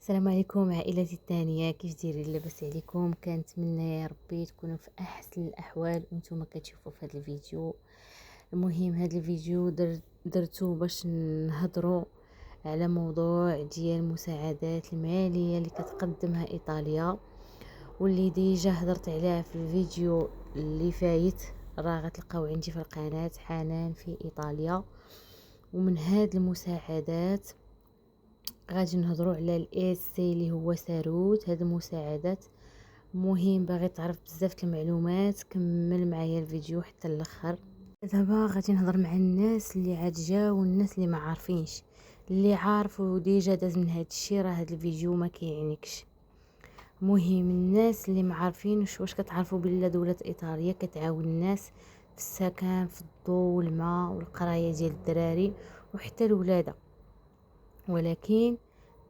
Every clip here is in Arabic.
السلام عليكم عائلتي الثانيه، كيف دايرين؟ لاباس عليكم؟ كنتمنى يا ربي تكونوا في احسن الاحوال وانتم كتشوفوا في هذا الفيديو. المهم هذا الفيديو درتو باش نهضروا على موضوع ديال المساعدات الماليه اللي كتقدمها ايطاليا، واللي ديجا هضرت عليها في الفيديو اللي فايت. راه غتلقاو عندي في القناه حنان في ايطاليا. ومن هاد المساعدات غادي نهضروا على الاسي اللي هو ساروت. هاد المساعدات مهم، باغي تعرف بزاف المعلومات كمل معايا الفيديو حتى الاخر. دابا غادي نهضر مع الناس اللي عاد جاو والناس اللي ما عارفينش. اللي عارف وديجا داز من هاد الشيء راه هاد الفيديو ما كيعنيكش. مهم الناس اللي ما عارفينش، واش كتعرفوا بلا دولة ايطاليا كتعاون الناس في السكن، في الضوء والماء والقرايه ديال الدراري وحتى الولاده. ولكن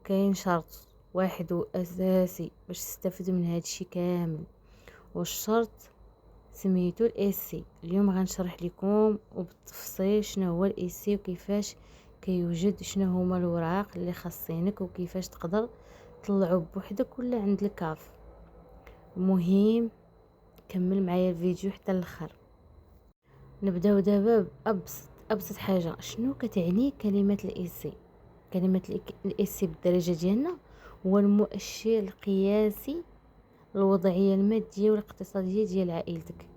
كاين شرط واحد واساسي باش تستافدوا من هادشي كامل، والشرط سميتو الاسي. اليوم غنشرح لكم وبالتفصيل شنو هو الاسي وكيفاش كيوجد، شنو هما الوراق اللي خاصينك وكيفاش تقدر تطلعو بوحدك ولا عند الكاف. مهم كمل معايا الفيديو حتى الاخر. نبداو دابا بابسط حاجه. شنو كتعني كلمه الاسي؟ كلمه الاسي بالدرجه ديالنا هو المؤشر القياسي الوضعيه الماديه والاقتصاديه ديال عائلتك.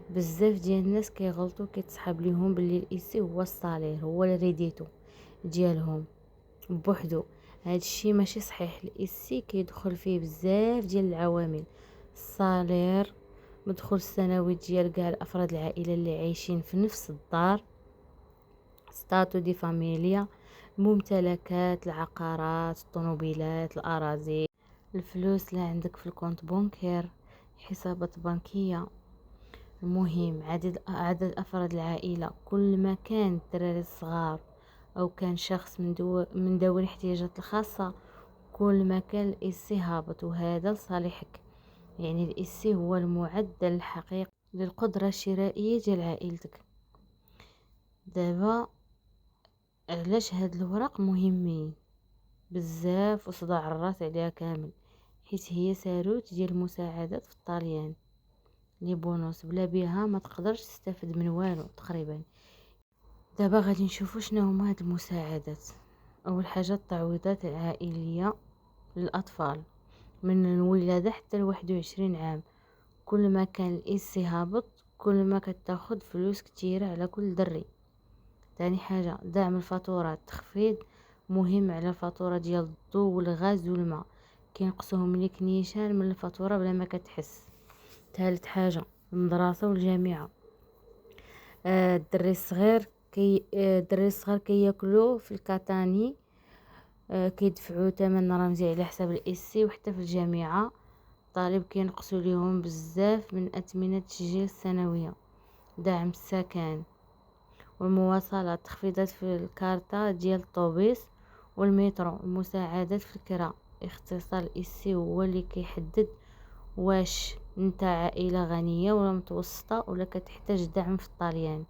بزاف ديال الناس كيغلطوا كيتصحاب ليهم باللي الاسي هو الصالير، هو الريديتو ديالهم بوحدو. هادشي ماشي صحيح. الاسي كيدخل فيه بزاف ديال العوامل: الصالير، مدخول السنوي ديال كاع الافراد العائله اللي عايشين في نفس الدار، ستاتو دي فاميليا، الممتلكات، العقارات، الطوموبيلات، الاراضي، الفلوس اللي عندك في الكونت بونكير، حسابات بنكيه. المهم عدد افراد العائله. كل ما كان الدراري الصغار او كان شخص من ذوي الاحتياجات الخاصه، كل ما كان الاسي هابط، وهذا لصالحك. يعني الاسي هو المعدل الحقيقي للقدره الشرائيه ديال عائلتك. دابا علاش هاد الوراق مهمين بزاف وصداع الراس عليها كامل؟ حيت هي ساروت ديال المساعدات في الطاليان، لي بونوس بلا بيها ما تقدرش تستافد من والو تقريبا. دابا غادي نشوفوا شنو هما هاد المساعدات. اول حاجه التعويضات العائليه للاطفال من الولاده حتى ل21 عام. كل ما كان الاسي هابط كل ما كتاخد فلوس كتيره على كل دري. تاني حاجه دعم الفاتورات، تخفيض مهم على الفاتوره ديال الضوء والغاز والماء، كينقصوهم ليك نيشان من الفاتوره بلا ما كتحس. ثالث حاجه المدرسه والجامعه. الدري الصغار كياكلوا في الكاتاني، كيدفعوا ثمن رمزي على حساب الاسي. وحتى في الجامعه الطالب كينقصوا ليهم بزاف من اثمنه التسجيل السنويه. دعم السكن والمواصلات، تخفيضات في الكارطة ديال الطوبيس والمترو، المساعدات في الكراء. اختصار الاسي هو اللي كيحدد واش انت عائلة غنية ولا متوسطة ولا كتحتاج دعم في الطاليان.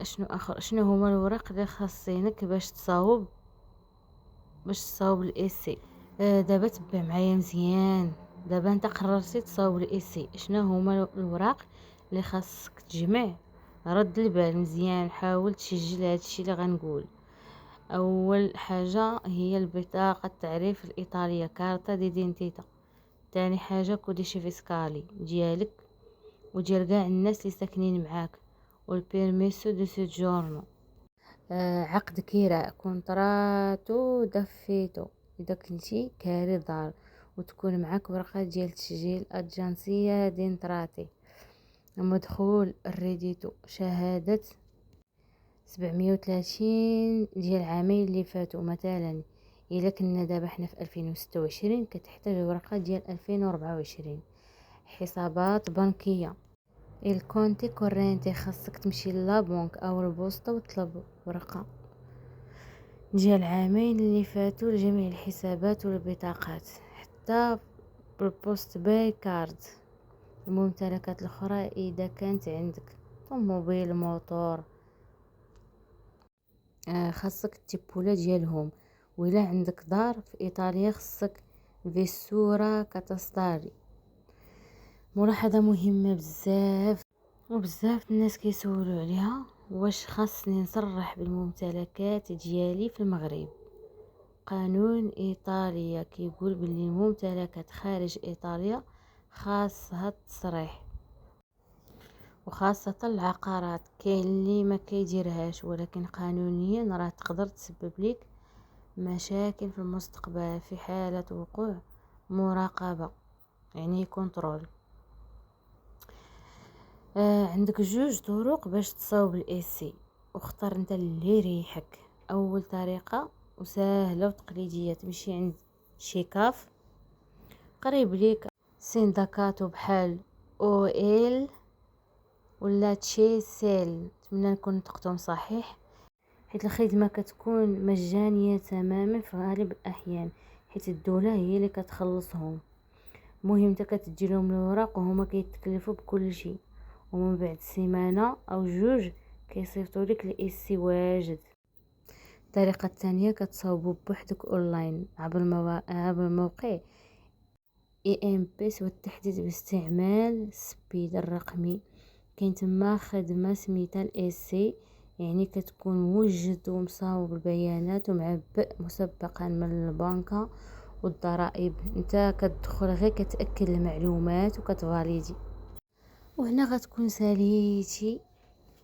شنو اخر؟ شنو هما الوراق اللي خاصينك باش تصاوب الاسي؟ دابا تبع معايا مزيان. دابا انت قررتي تصاوب الاسي، شنو هما الوراق اللي خاصك تجمع؟ رد البال مزيان، حاول تسجل هادشي اللي غنقول. اول حاجه هي البطاقه التعريف الايطاليه، كارتا دي دينتيتا. تاني حاجه كوديشي فيسكالي ديالك وديال كاع الناس اللي ساكنين معاك، والبيرميسو دو سوجورنو. عقد كراء، كونتراتو دافيتو، اذا كنتي كاري دار وتكون معاك ورقه ديال تسجيل اجانسيه دينتراتي. مدخول الريديتو، شهاده 730 ديال العامين اللي فاتوا. مثلا الا كنا دابا حنا في 2026 كتحتاج ورقه ديال 2024. حسابات بنكيه، الكونتي كورينتي، خاصك تمشي لابونك او البوسطه وتطلب ورقه ديال العامين اللي فاتوا لجميع الحسابات والبطاقات، حتى بالبوست باي كارد. الممتلكات الاخرى اذا كانت عندك طوموبيل، موتور، خاصك التيبوله ديالهم وإلا عندك دار في إيطاليا خصك فيسورا كاتاستاري. ملاحظة مهمة بزاف وبزاف الناس كيسولوا عليها، واش خاصني نصرح بالممتلكات ديالي في المغرب؟ قانون إيطاليا كيقول بلي الممتلكات خارج إيطاليا خاصها التصريح، وخاصة العقارات. كاين اللي ما كيديرهاش، ولكن قانونيا راه تقدر تسبب لك مشاكل في المستقبل في حالة وقوع مراقبة، يعني كنترول. عندك جوج طرق باش تصاوب الإيسي، واختار انت اللي يريحك. اول طريقة وسهلة وتقليدية، تمشي عند شي كاف قريب ليك، سيندكاتو بحال او ال ولا تشي سيل. نتمنى نكون نطقتهم صحيح، حيت الخدمة كتكون مجانية تماما في غالب الأحيان، حيت الدولة هي اللي كتخلصهم. المهم انت كتدي لهم الوراق وهما كيتكلفوا بكل شيء، ومن بعد سيمانة او جوج كيصيفطوا لك الإيسي واجد. الطريقة الثانية كتصاوبوا بوحدك اونلاين عبر موقع EMPS، والتحديث باستعمال السبيد الرقمي. كاين تما خدمة سميتها الإيسي، يعني كتكون موجد ومصاوب البيانات ومعبئ مسبقا من البنكة والضرائب. انت كتدخل غير كتأكد المعلومات وكتفاليدي، وهنا غتكون ساليتي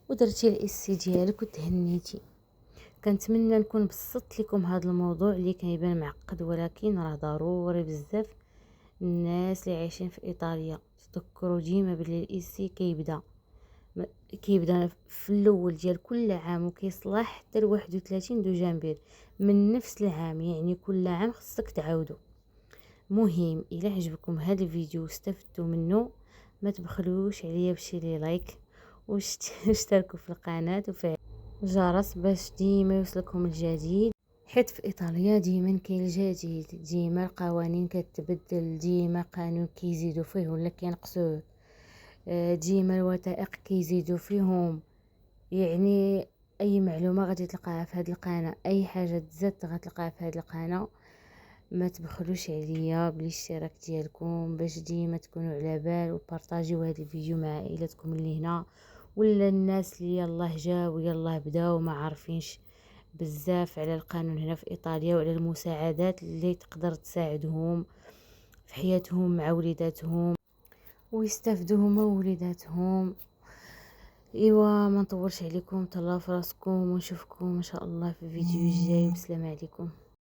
ودرتي الإيسي ديالك وتهنيتي. كنتمنى نكون بسطت لكم هذا الموضوع اللي كيبان معقد، ولكن راه ضروري بزاف. الناس اللي عايشين في ايطاليا تذكروا ديما بلي الإيسي كيبدا في الاول ديال كل عام وكيصلح حتى ل 31 دجنبر من نفس العام، يعني كل عام خصك تعاودو. مهم الى عجبكم هذا الفيديو واستفدتوا منه، ما تبخلوش عليا بشي لي لايك واشتركوا في القناه وفعلوا الجرس باش ديما يوصلكم الجديد، حيت في ايطاليا ديما كاين الجديد، ديما القوانين كتبدل، ديما قانون كيزيدوا فيه ولا كينقصوه، ديما الوثائق كيزيدوا فيهم. يعني اي معلومه غادي تلقاها في هذه القناه، اي حاجه تزاد غتلقاها في هذه القناه. ما تبخلوش عليا بالاشتراك ديالكم باش ديما تكونوا على بال، وبارطاجيو هذا الفيديو مع عائلتكم اللي هنا، ولا الناس اللي يلاه جاو يلاه بداو ما عارفينش بزاف على القانون هنا في ايطاليا، وعلى المساعدات اللي تقدر تساعدهم في حياتهم مع وليداتهم ويستافدوا هما ووليداتهم. ايوا ما نطولش عليكم، تهلاو في راسكم ونشوفكم ان شاء الله في الفيديو الجاي، والسلام عليكم.